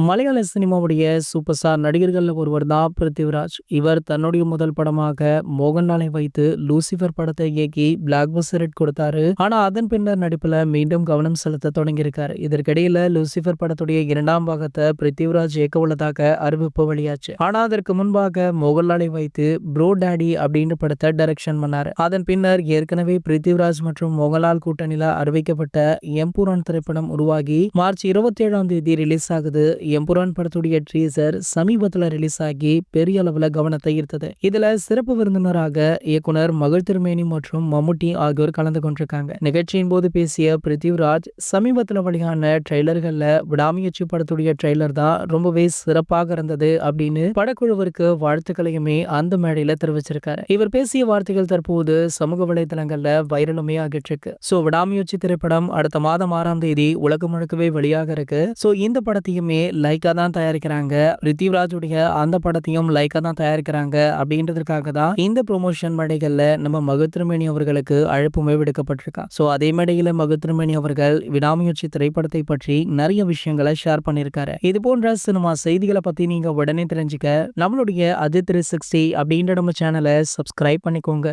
மலையாள சினிமாவுடைய super star நடிகர்கள்ல ஒருவர் தான் பிருத்திவிராஜ். இவர் தன்னுடைய முதல் படமாக மோகன்லாலை வைத்து லூசிஃபர் படத்தை இயக்கி பிளாக் பஸ்டர் ஹிட் கொடுத்தாரு. ஆனா அதன் பின்னர் நடிப்புல மீண்டும் கவனம் செலுத்த தொடங்கியிருக்காரு. இதற்கிடையில லூசிஃபர் படத்துடைய 2ஆம் பாகத்தை பிருத்திவிராஜ் இயக்க உள்ளதாக அறிவிப்பு வெளியாச்சு. ஆனா அதற்கு முன்பாக மோகன்லாலை வைத்து ப்ரோ டாடி அப்படின்ற படத்தை டைரக்ஷன் பண்ணாரு. அதன் பின்னர் ஏற்கனவே பிருத்திவிராஜ் மற்றும் மோகன்லால் கூட்டணியில அறிவிக்கப்பட்ட எம்புரான் திரைப்படம் உருவாகி மார்ச் 27ஆம் தேதி ரிலீஸ் ஆகுது. எம்புரான் படத்துடைய ட்ரீசர் சமீபத்துல ரிலீஸ் ஆகி பெரிய அளவுல கவனத்தை ஈர்த்தது. இதுல சிறப்பு விருந்தினராக இயக்குனர் மகள் திருமேனி மற்றும் மம்முட்டி ஆகியோர் கலந்து கொண்டிருக்காங்க. நிகழ்ச்சியின் போது பேசிய பிருத்திவிராஜ், சமீபத்துல வெளியான ட்ரெய்லர்கள்ல விடாமுயற்சி படத்துடைய ட்ரெய்லர் தான் ரொம்பவே சிறப்பாக இருந்தது அப்படின்னு படக்குழுவிற்கு வாழ்த்துக்களையுமே அந்த மேடையில தெரிவிச்சிருக்காரு. இவர் பேசிய வார்த்தைகள் தற்போது சமூக வலைதளங்கள்ல வைரலுமே ஆகிட்டு இருக்கு. விடாமுயற்சி திரைப்படம் அடுத்த மாதம் 6ஆம் தேதி உலகம் முழுக்கவே வெளியாக இருக்கு. இந்த படத்தையுமே லைக்கா தான் தயாரிக்கிறாங்க. பிருத்திவிராஜுடைய அந்த படத்தையும் லைக்கா தான் தயாரிக்கிறாங்க. அப்படின்றதுக்காக தான் இந்த ப்ரொமோஷன் மேடைகள்ல நம்ம மகள் திருமேனி அவர்களுக்கு அழைப்புமே விடுக்கப்பட்டிருக்கா. அதே மேடையில மகள் திருமேனி அவர்கள் விடாமுயற்சி திரைப்படத்தை பற்றி நிறைய விஷயங்களை ஷேர் பண்ணியிருக்காரு. இது போன்ற சினிமா செய்திகளை பத்தி நீங்க உடனே தெரிஞ்சுக்க நம்மளுடைய அஜித் 360 அப்படின்ற நம்ம சேனலை சப்ஸ்கிரைப் பண்ணிக்கோங்க.